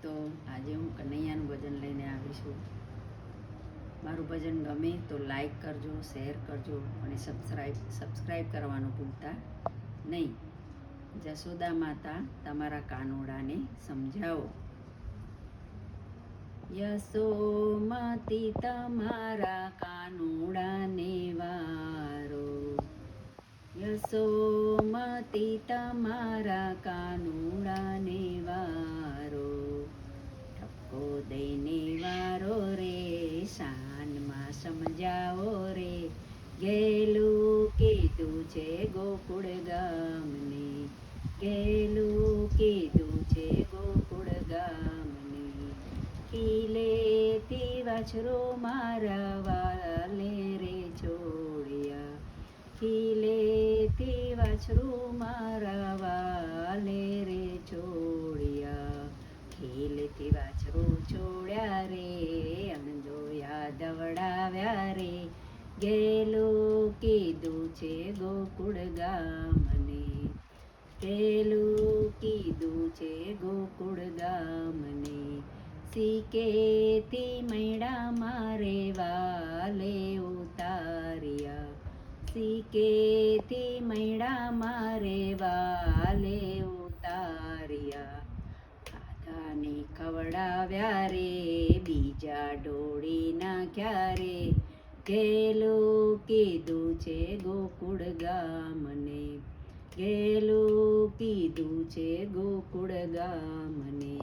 તો આજે હું કનૈયાનું ભજન લઈને આવી છું. મારું ભજન ગમે તો લાઈક કરજો, શેર કરજો અને સબસ્ક્રાઈબ કરવાનું ભૂલતા નહીં. જશોદા માતા તમારા કાનોડાને સમજાવો. યશોમતી તમારા કાનુડાને વારો, યશોમતી તમારા કાનુડાને વારો, ઠપકો દઈને વારો રે, શાનમાં સમજાવો રે. ગેલું કીધું છે ગોકુળ ગામને, ગેલું કીધું છે ગોકુળ ગામને. ખીલેથી વાછરો મારા વાલે રે છોડ્યા, ખીલેથી વાછરું મારા વાલે રે છોડ્યા. ખીલેથી વાછરું છોડ્યા રે, અણજોયા દવડાવ્યા રે. ગેલું કીધું છે ગોકુળ ગામને, ગેલું કીધું છે ગોકુળ ગામને. સિકેથી મૈડા મારે વાલે ઉતાર્યા, સિકેથી મૈડા મારે વાલે ઉતાર્યા. ખાધાને ખવડાવ્યા રે, બીજા ઢોળી નાખ્યા રે. ગેલું કીધું છે ગોકુળ ગામને, ગેલું કીધું છે ગોકુળ ગામને.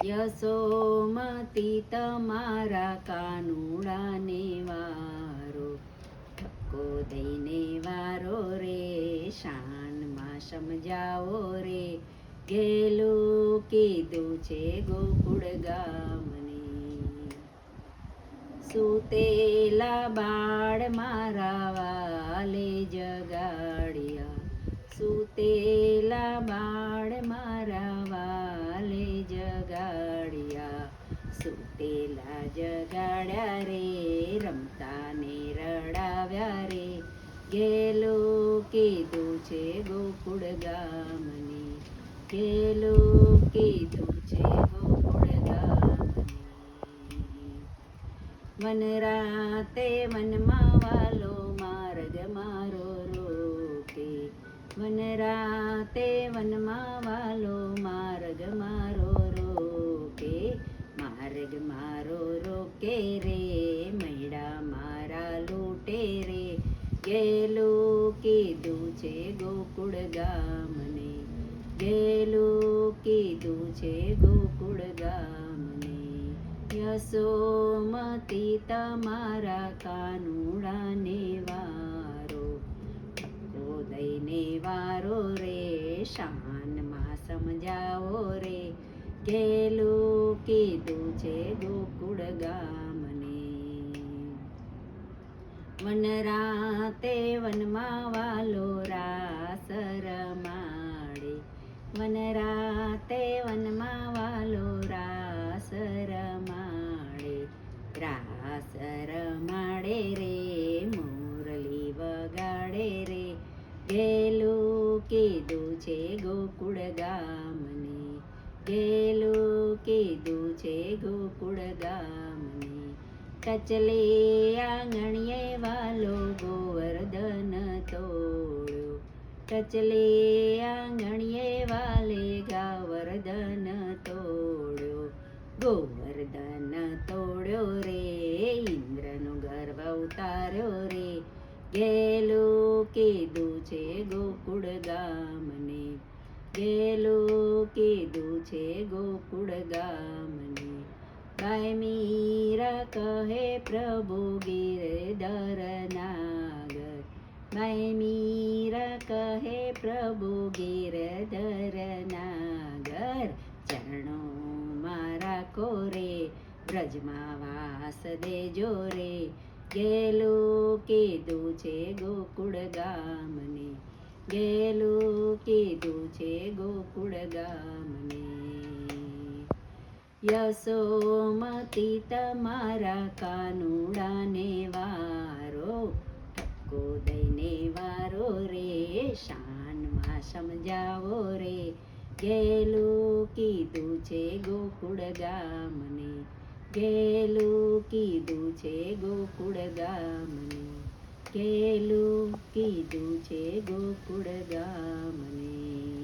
યશોમતી તમારા કાનુડાને વારો, ઠપકો દઈને વારો રે, શાનમાં સમજાવો રે. ગેલું કીધું છે ગોકુળ ગામને. સૂતેલા બાળ મારા વાલે જગાડ્યા, સૂતેલા બાળ મારા વાલે જગાડ્યા. સૂતેલા જગાડ્યા રે, રમતા ને રડાવ્યા રે. ગેલું કીધું છે ગોકુળ ગામને, ગેલું કીધું છે ગોકુળ ગામને. વનરાતે વનમાં વાલો માર્ગ મારો રોકે, વનરાતે વનમાં વાલો માર્ગ મારો રોકે. માર્ગ મારો રોકે રે, મૈડા મારા લૂટે રે. ગેલું કીધું છે ગોકુળ ગામને, ગેલું કીધું છે ગોકુળ ગામને. યશોમતી તમારા કાનુડાને વારો, ઠપકો દઈને વારો રે, શાનમાં સમજાવો રે. ગેલું કીધું છે ગોકુળ ગામને. વનરાતે વનમાં વાલો રાસ રમાડે, વનરાતે વનમાં વાલો રાસ રમાડે. રાસ રમાડે રે, મુરલી વગાડે રે. ગેલું કીધું છે ગોકુળ ગામને, ગેલું કીધું છે ગોકુળ ગામને. ટચલે આંગણીએ વાલો ગોવર્ધન તોડ્યો, ટચલે આંગણીએ વાલે ગોવર્ધન તોડ્યો. ગોવર્ધન તોડ્યો રે, ઇન્દ્રનો ગર્વ ઉતાર્યો રે. ગેલું કીધું છે ગોકુળ ગામને, ગેલું કીધું છે ગોકુળ ગામને. ગાય મીરા કહે પ્રભુ ગિરધર નાગર, ગાય મીરા કહે પ્રભુ ગિરધર નાગર. ચરણો મારા કોરે, બ્રજમાં વાસ દેજો રે. ગેલું કીધું છે ગોકુળ ગામને, ગેલું કીધું છે ગોકુળ ગામને. યશોમતી તમારા કાનુડાને વારો, ઠપકો દઈને વારો રે, શાનમાં સમજાવો રે. ગેલું કીધું છે ગોકુળ ગામને, ગેલું કીધું છે ગોકુળ ગામને, ગેલું કીધું છે ગોકુળ ગામને.